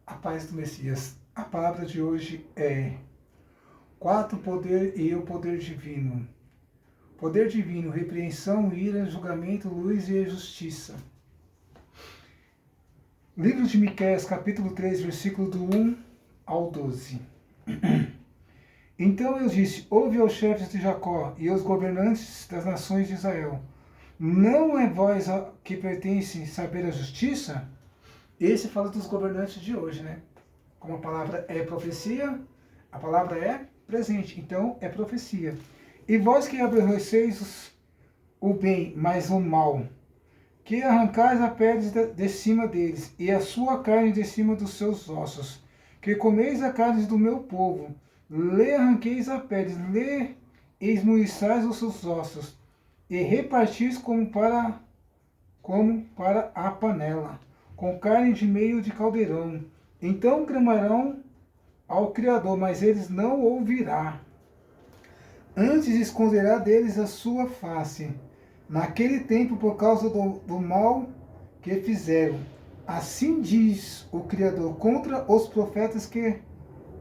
A paz do Messias. A palavra de hoje é 4. Poder e o poder divino. Poder divino, repreensão, ira, julgamento, luz e justiça. Livro de Miqueias, capítulo 3, versículo do 1 ao 12. Então eu disse: ouve aos chefes de Jacó e aos governantes das nações de Israel. Não é vós que pertence saber a justiça? Esse fala dos governantes de hoje, né? Como a palavra é profecia, a palavra é presente, então é profecia. E vós que aborreceis o bem, mas o mal, que arrancais a pele de cima deles, e a sua carne de cima dos seus ossos, que comeis a carne do meu povo, lhe arranqueis a pele, lhe esmuiçais os seus ossos, e repartis como para a panela, com carne de meio de caldeirão. Então clamarão ao Criador, mas eles não ouvirá. Antes esconderá deles a sua face, naquele tempo, por causa do mal que fizeram. Assim diz o Criador contra os profetas que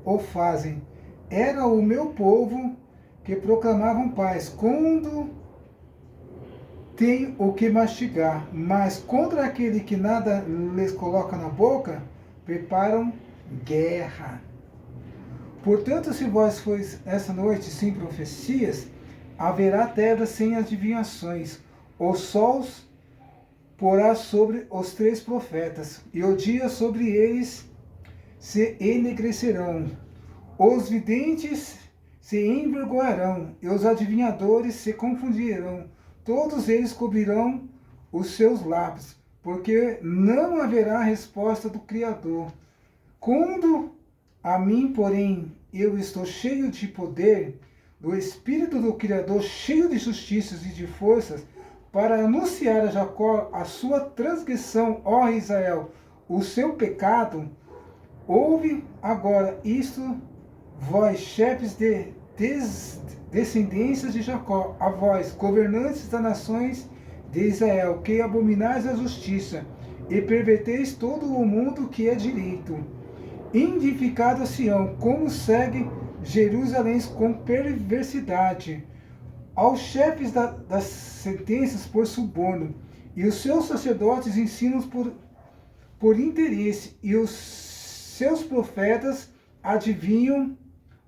o fazem. Era o meu povo que proclamavam paz, quando tem o que mastigar, mas contra aquele que nada lhes coloca na boca, preparam guerra. Portanto, se vós sois essa noite sem profecias, haverá trevas sem adivinhações. Os sols porá sobre os 3 profetas, e o dia sobre eles se enegrecerão. Os videntes se envergonharão, e os adivinhadores se confundirão. Todos eles cobrirão os seus lábios, porque não haverá resposta do Criador. Quando a mim, porém, eu estou cheio de poder, do Espírito do Criador, cheio de justiças e de forças, para anunciar a Jacó a sua transgressão, ó Israel, o seu pecado. Ouve agora isto, vós, chefes de descendências de Jacó, a vós, governantes das nações de Israel, que abominais a justiça e perverteis todo o mundo que é direito. Indificado a Sião, como segue Jerusalém com perversidade, aos chefes das sentenças por suborno, e os seus sacerdotes ensinam por interesse, e os seus profetas adivinham,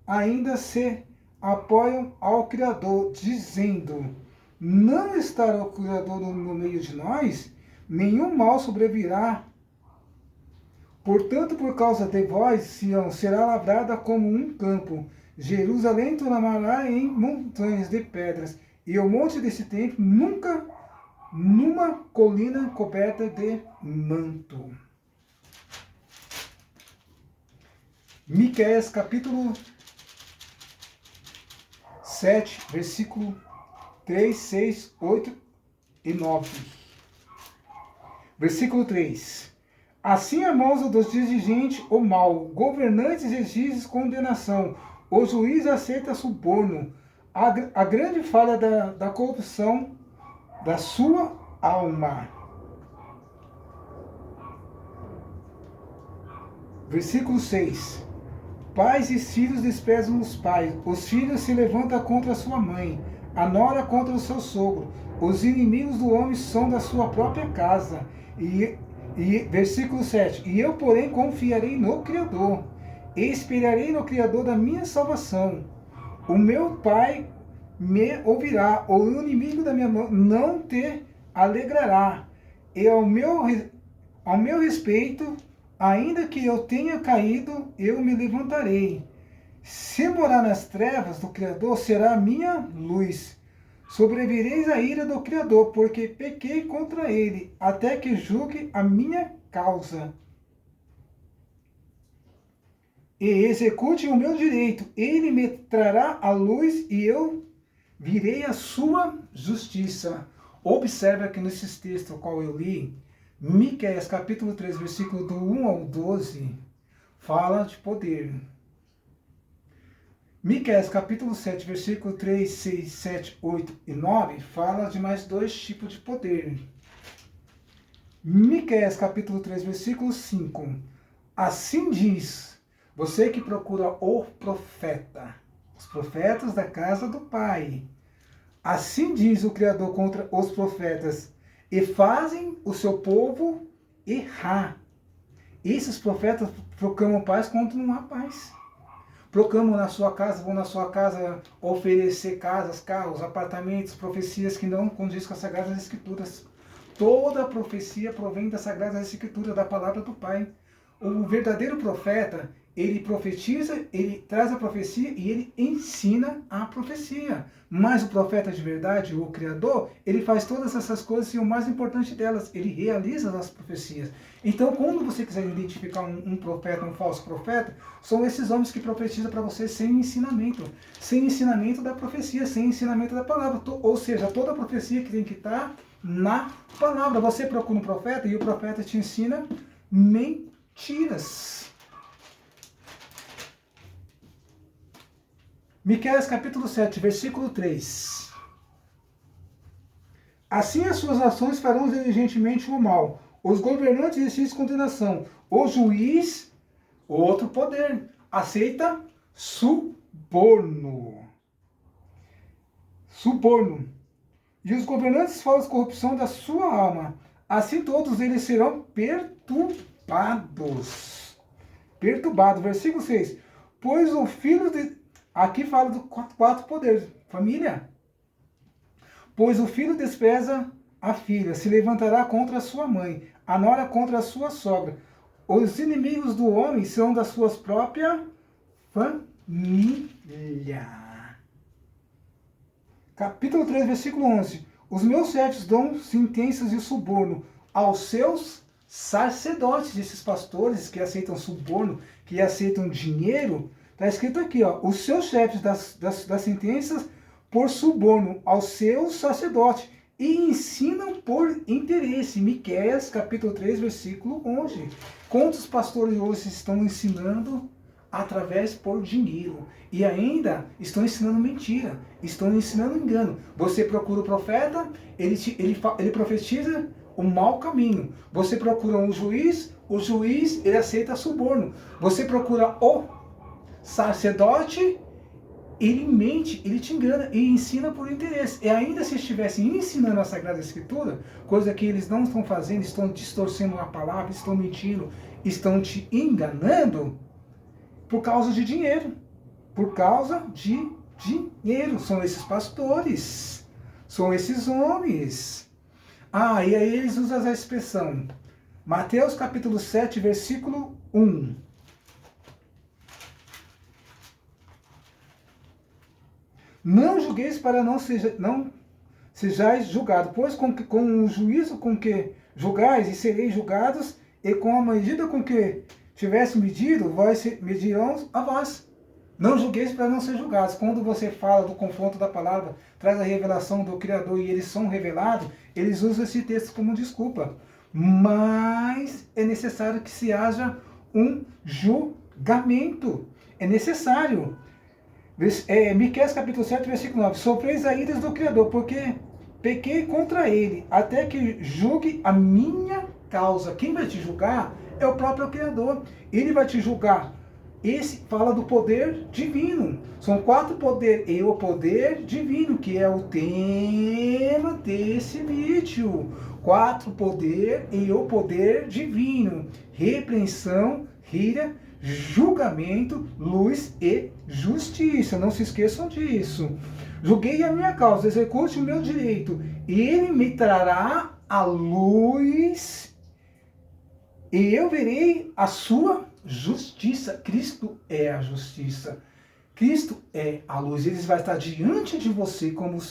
ainda se apoiam ao Criador, dizendo: não estará o Criador no meio de nós? Nenhum mal sobrevirá. Portanto, por causa de vós, Sião será lavrada como um campo, Jerusalém tornará em montanhas de pedras, e o monte desse templo nunca numa colina coberta de manto. Miqueias, capítulo 7, versículo 3, 6, 8 e 9. Versículo 3. Assim é mão dos dirigentes o mal, governantes exigem condenação, o juiz aceita suborno, a grande falha da corrupção da sua alma. Versículo 6. Pais e filhos desprezam os filhos se levantam contra a sua mãe, a nora contra o seu sogro, os inimigos do homem são da sua própria casa. Versículo 7. E eu, porém, confiarei no Criador, e esperarei no Criador da minha salvação. O meu Pai me ouvirá, o inimigo da minha mão não te alegrará. E ao meu respeito, ainda que eu tenha caído, eu me levantarei. Se morar nas trevas do Criador, será a minha luz. Sobrevivereis à ira do Criador, porque pequei contra ele, até que julgue a minha causa. E execute o meu direito. Ele me trará a luz e eu virei a sua justiça. Observe aqui nesses textos o qual eu li, Miqueias capítulo 3, versículo do 1 ao 12, fala de poder. Miqueias capítulo 7, versículo 3, 6, 7, 8 e 9, fala de mais 2 tipos de poder. Miqueias capítulo 3, versículo 5. Assim diz, você que procura o profeta, os profetas da casa do Pai. Assim diz o Criador contra os profetas, e fazem o seu povo errar. Esses profetas proclamam paz quando não há paz. Proclamam na sua casa, vão na sua casa oferecer casas, carros, apartamentos, profecias que não condizem com as Sagradas Escrituras. Toda a profecia provém das Sagradas Escrituras, da palavra do Pai. O verdadeiro profeta, ele profetiza, ele traz a profecia e ele ensina a profecia. Mas o profeta de verdade, o Criador, ele faz todas essas coisas e o mais importante delas, ele realiza as profecias. Então, quando você quiser identificar um profeta, um falso profeta, são esses homens que profetizam para você sem ensinamento da profecia, sem ensinamento da palavra. Ou seja, toda a profecia que tem que estar na palavra. Você procura um profeta e o profeta te ensina mentiras. Miqueias capítulo 7, versículo 3. Assim as suas ações farão diligentemente o mal. Os governantes decidem condenação. O juiz, outro poder, aceita suborno. Suborno. E os governantes falam de corrupção da sua alma. Assim todos eles serão perturbados. Perturbado. Versículo 6. Pois o filho de... Aqui fala do quatro poderes. Família. Pois o filho despreza a filha, se levantará contra a sua mãe, a nora contra a sua sogra. Os inimigos do homem são da sua própria família. Capítulo 3, versículo 11. Os meus chefes dão sentenças de suborno aos seus sacerdotes, esses pastores que aceitam suborno, que aceitam dinheiro. Está escrito aqui, ó, os seus chefes das sentenças por suborno aos seus sacerdotes e ensinam por interesse. Miqueias, capítulo 3, versículo 11. Quantos pastores hoje estão ensinando através por dinheiro? E ainda estão ensinando mentira, estão ensinando engano. Você procura o profeta, ele profetiza o mau caminho. Você procura um juiz, o juiz ele aceita suborno. Você procura o sacerdote, ele mente, ele te engana e ensina por interesse. E ainda se estivessem ensinando a Sagrada Escritura, coisa que eles não estão fazendo, estão distorcendo a palavra, estão mentindo, estão te enganando por causa de dinheiro. Por causa de dinheiro. São esses pastores, são esses homens. Ah, e aí eles usam a expressão Mateus capítulo 7, versículo 1. Não julgueis para não sejais julgados, pois com o juízo com que julgais, e sereis julgados, e com a medida com que tivesse medido, vós medirão a vós. Não julgueis para não ser julgados. Quando você fala do confronto da palavra, traz a revelação do Criador e eles são revelados, eles usam esse texto como desculpa. Mas é necessário que se haja um julgamento. É necessário. Miqueias capítulo 7, versículo 9. Sofreis a ira do Criador, porque pequei contra ele, até que julgue a minha causa. Quem vai te julgar é o próprio Criador. Ele vai te julgar. Esse fala do poder divino. São 4 poderes. E o poder divino, que é o tema desse vídeo. 4 poderes e o poder divino. Repreensão, ira, julgamento, luz e justiça. Não se esqueçam disso. Julguei a minha causa, execute o meu direito, e ele me trará a luz, e eu verei a sua justiça. Cristo é a justiça. Cristo é a luz. Ele vai estar diante de você como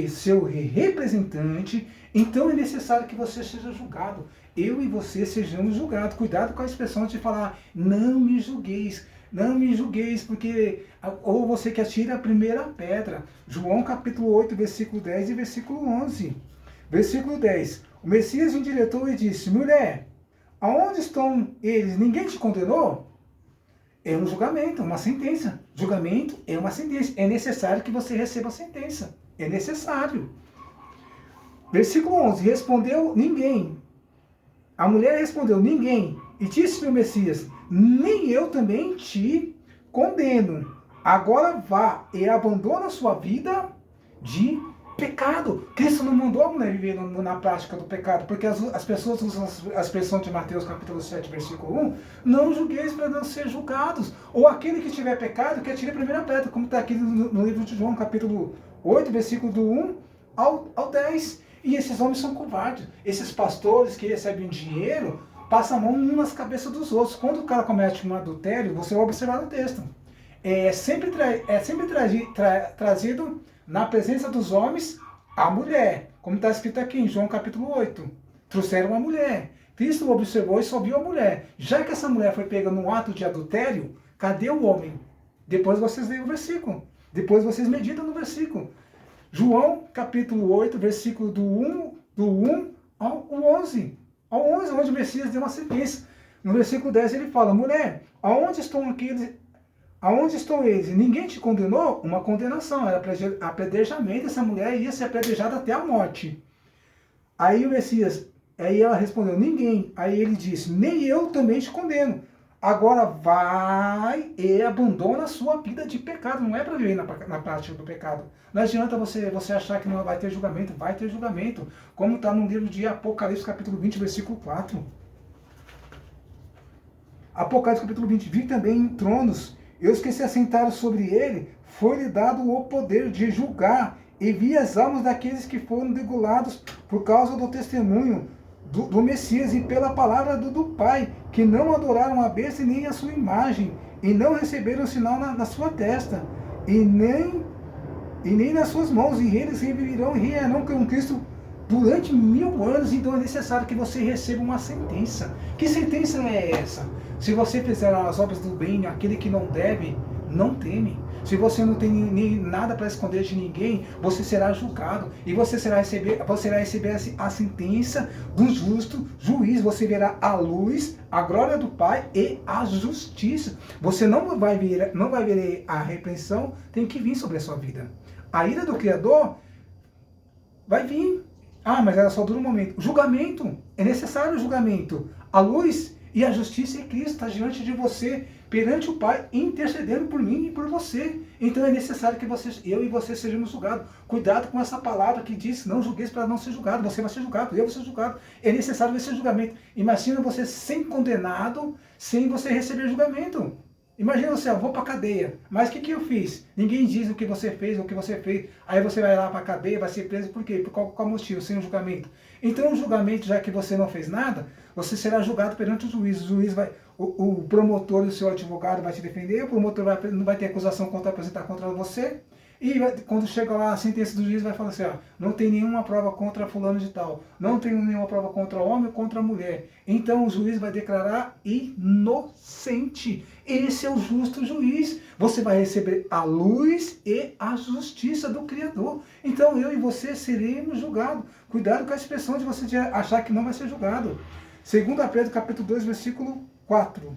seu representante. Então é necessário que você seja julgado. Eu e você sejamos julgados. Cuidado com a expressão de falar, não me julgueis. Não me julgueis, porque ou você que atira a primeira pedra. João capítulo 8, versículo 10 e versículo 11. Versículo 10. O Messias endireitou e disse, mulher, aonde estão eles? Ninguém te condenou? É um julgamento, uma sentença. Julgamento é uma sentença. É necessário que você receba a sentença. É necessário. Versículo 11. Respondeu ninguém. A mulher respondeu, ninguém. E disse-lhe o Messias: nem eu também te condeno. Agora vá e abandona a sua vida de pecado. Cristo não mandou a mulher viver na prática do pecado, porque as pessoas usam a expressão de Mateus capítulo 7, versículo 1, não julgueis para não ser julgados. Ou aquele que tiver pecado, que atire a primeira pedra, como está aqui no livro de João, capítulo 8, versículo do 1 ao 10. E esses homens são covardes. Esses pastores que recebem dinheiro, passam a mão um nas cabeças dos outros. Quando o cara comete um adultério, você vai observar no texto. É sempre trazido na presença dos homens a mulher. Como está escrito aqui em João capítulo 8. Trouxeram uma mulher. Cristo observou e só viu a mulher. Já que essa mulher foi pega num ato de adultério, cadê o homem? Depois vocês leem o versículo. Depois vocês meditam no versículo. João capítulo 8, versículo do 1 ao 11. Ao 11, onde o Messias deu uma sentença. No versículo 10 ele fala: mulher, aonde estão eles? Ninguém te condenou? Uma condenação, era apedrejamento. Essa mulher ia ser apedrejada até a morte. Aí o Messias, aí ela respondeu: ninguém. Aí ele disse: nem eu também te condeno. Agora vai e abandona a sua vida de pecado. Não é para viver na prática do pecado. Não adianta você achar que não vai ter julgamento. Vai ter julgamento. Como está no livro de Apocalipse, capítulo 20, versículo 4. Apocalipse, capítulo 20. Vi também tronos. E os que se assentaram sobre ele, foi-lhe dado o poder de julgar. E vi as almas daqueles que foram degolados por causa do testemunho do Messias e pela palavra do Pai, que não adoraram a besta e nem a sua imagem, e não receberam sinal na sua testa, e nem nas suas mãos, e eles reviverão e reinarão com Cristo durante 1000 anos. Então é necessário que você receba uma sentença. Que sentença é essa? Se você fizer as obras do bem, aquele que não deve, não teme. Se você não tem nem nada para esconder de ninguém, você será julgado. E você irá receber a sentença do justo juiz. Você verá a luz, a glória do Pai e a justiça. Você não vai ver a repreensão, tem que vir sobre a sua vida. A ira do Criador vai vir. Ah, mas ela só dura um momento. Julgamento, é necessário o julgamento. A luz e a justiça em Cristo está diante de você, perante o Pai, intercedendo por mim e por você. Então é necessário que eu e você sejamos julgados. Cuidado com essa palavra que diz: não julgueis para não ser julgado. Você vai ser julgado, eu vou ser julgado. É necessário esse julgamento. Imagina você ser condenado sem você receber julgamento. Imagina você, eu vou para a cadeia, mas o que eu fiz? Ninguém diz o que você fez, o que você fez. Aí você vai lá para a cadeia, vai ser preso, por quê? Por qual motivo? Sem o julgamento. Então o julgamento, já que você não fez nada, você será julgado perante o juiz. O juiz vai, o promotor e o seu advogado vai te defender, o promotor não vai ter acusação contra apresentar contra você. E quando chega lá, a sentença do juiz vai falar assim: ó, não tem nenhuma prova contra fulano de tal, não tem nenhuma prova contra o homem ou contra a mulher. Então o juiz vai declarar inocente. Esse é o justo juiz. Você vai receber a luz e a justiça do Criador. Então eu e você seremos julgados. Cuidado com a expressão de você achar que não vai ser julgado. 2 Pedro capítulo 2, versículo 4.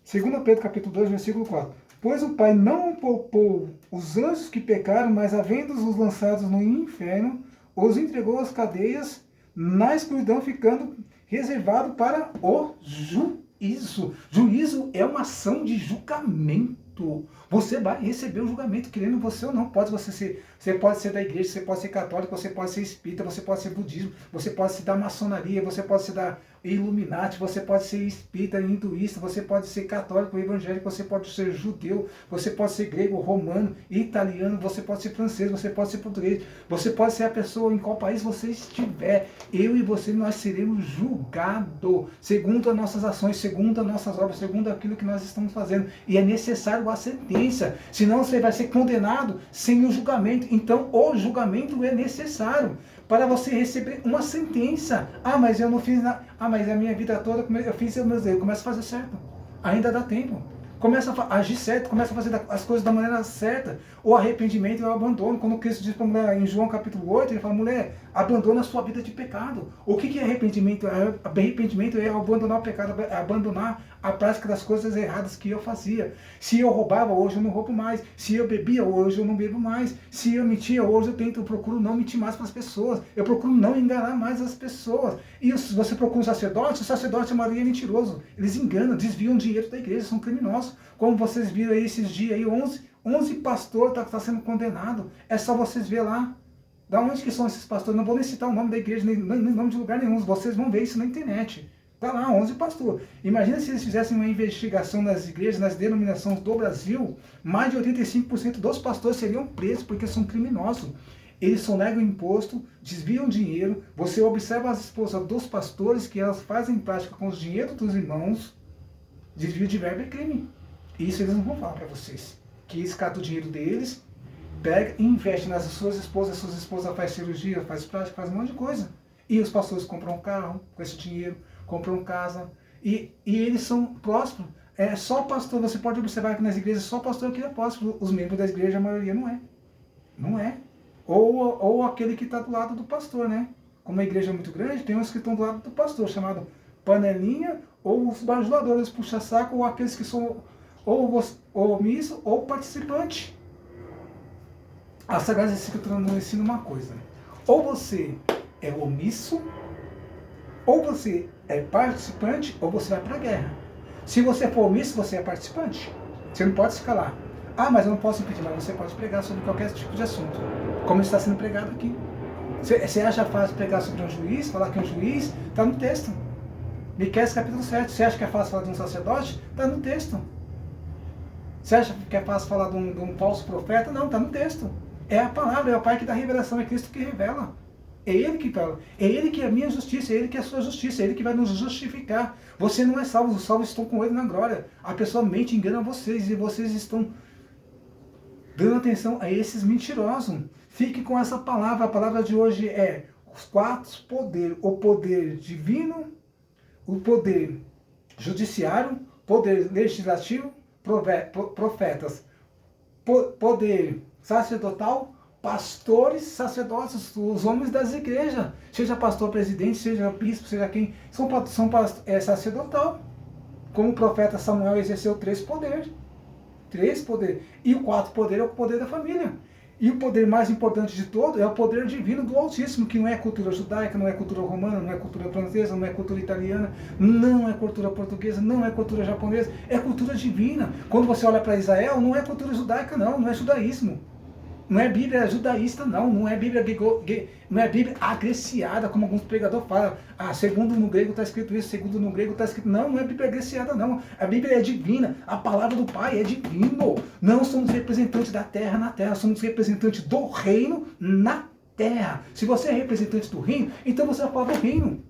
Segunda Pedro capítulo 2, versículo 4. Pois o Pai não poupou os anjos que pecaram, mas havendo-os lançados no inferno, os entregou às cadeias, na escuridão, ficando reservado para o juízo. Juízo é uma ação de julgamento. Você vai receber o julgamento, querendo você ou não. Você pode ser da igreja, você pode ser católico, você pode ser espírita, você pode ser budismo, você pode ser da maçonaria, você pode ser da Illuminati, você pode ser espírita, hinduísta, você pode ser católico, evangélico, você pode ser judeu, você pode ser grego, romano, italiano, você pode ser francês, você pode ser português, você pode ser a pessoa em qual país você estiver. Eu e você, nós seremos julgados segundo as nossas ações, segundo as nossas obras, segundo aquilo que nós estamos fazendo. E é necessário a sentença, senão você vai ser condenado sem o julgamento. Então o julgamento é necessário para você receber uma sentença. Ah, mas eu não fiz nada. Ah, mas a minha vida toda eu fiz os meus erros. Começa a fazer certo. Ainda dá tempo. Começa a agir certo, começa a fazer as coisas da maneira certa. O arrependimento é o abandono. Quando Cristo diz para a mulher, em João capítulo 8, ele fala, mulher, abandona a sua vida de pecado. O que é arrependimento? Arrependimento é abandonar o pecado, abandonar a prática das coisas erradas que eu fazia. Se eu roubava, hoje eu não roubo mais. Se eu bebia, hoje eu não bebo mais. Se eu mentia, hoje eu procuro não mentir mais para as pessoas. Eu procuro não enganar mais as pessoas. E se você procura um sacerdote, o sacerdote, a maioria é mentiroso. Eles enganam, desviam dinheiro da igreja, são criminosos. Como vocês viram aí esses dias aí, 11 pastores tá sendo condenado. É só vocês ver lá. Da onde que são esses pastores? Não vou nem citar o nome da igreja, nem nome de lugar nenhum. Vocês vão ver isso na internet. Tá lá, 11 pastores. Imagina se eles fizessem uma investigação nas igrejas, nas denominações do Brasil, mais de 85% dos pastores seriam presos, porque são criminosos. Eles sonegam imposto, desviam dinheiro. Você observa as esposas dos pastores, que elas fazem prática com os dinheiros dos irmãos. Desvio de verba é crime. Isso eles não vão falar para vocês. Que eles catam o dinheiro deles, pega e investe nas suas esposas fazem cirurgia, faz prática, faz um monte de coisa. E os pastores compram um carro com esse dinheiro, compram casa, e eles são prósperos. É só pastor, você pode observar que nas igrejas só pastor que é próspero. Os membros da igreja, a maioria não é. Não é. Ou aquele que está do lado do pastor, né? Como a igreja é muito grande, tem uns que estão do lado do pastor, chamado panelinha, ou os bajuladores, puxa-saco, ou aqueles que são ou omisso ou participante. A Sagrada Escritura nos ensina uma coisa. Ou você é omisso, ou você é participante, ou você vai para a guerra. Se você for omisso, você é participante. Você não pode se calar. Ah, mas eu não posso impedir, mas você pode pregar sobre qualquer tipo de assunto. Como está sendo pregado aqui. Você acha fácil pregar sobre um juiz, falar que é um juiz? Está no texto. Miqueias capítulo 7. Você acha que é fácil falar de um sacerdote? Está no texto. Você acha que é fácil falar de um falso profeta? Não, está no texto. É a palavra, é o Pai que dá revelação, é Cristo que revela. É Ele que fala. É Ele que é a minha justiça, é Ele que é a sua justiça, é Ele que vai nos justificar. Você não é salvo, os salvos estão com Ele na glória. A pessoa mente, engana vocês, e vocês estão dando atenção a esses mentirosos. Fique com essa palavra. A palavra de hoje é os 4 poderes. O poder divino, o poder judiciário, poder legislativo, profetas, poder sacerdotal, pastores, sacerdotes, os homens das igrejas, seja pastor, presidente, seja bispo, seja quem, são sacerdotal. Como o profeta Samuel exerceu 3 poderes. 3 poderes. E o 4 poder é o poder da família. E o poder mais importante de todo é o poder divino do Altíssimo, que não é cultura judaica, não é cultura romana, não é cultura francesa, não é cultura italiana, não é cultura portuguesa, não é cultura japonesa, é cultura divina. Quando você olha para Israel, não é cultura judaica não, não é judaísmo. Não é Bíblia judaísta não, não é Bíblia agreciada, como alguns pregadores falam. Ah, segundo no grego está escrito isso, segundo no grego está escrito... Não, não é Bíblia agreciada não. A Bíblia é divina, a palavra do Pai é divino. Não somos representantes da terra na terra, somos representantes do reino na terra. Se você é representante do reino, então você é a palavra do reino.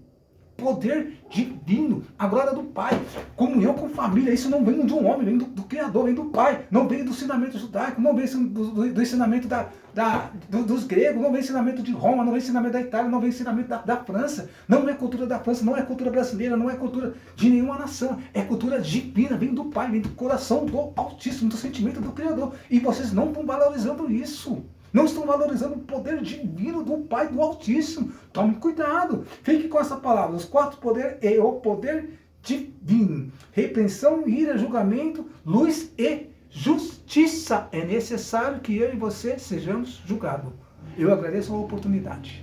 Poder divino, a glória do Pai, comunhão com família. Isso não vem de um homem, vem do Criador, vem do Pai, não vem do ensinamento judaico, não vem do ensinamento dos gregos, não vem ensinamento de Roma, não vem ensinamento da Itália, não vem ensinamento da França, não é cultura da França, não é cultura brasileira, não é cultura de nenhuma nação, é cultura divina, vem do Pai, vem do coração do Altíssimo, do sentimento do Criador, e vocês não estão valorizando isso. Não estão valorizando o poder divino do Pai do Altíssimo. Tome cuidado. Fique com essa palavra. Os 4 poderes é o poder divino. Repreensão, ira, julgamento, luz e justiça. É necessário que eu e você sejamos julgados. Eu agradeço a oportunidade.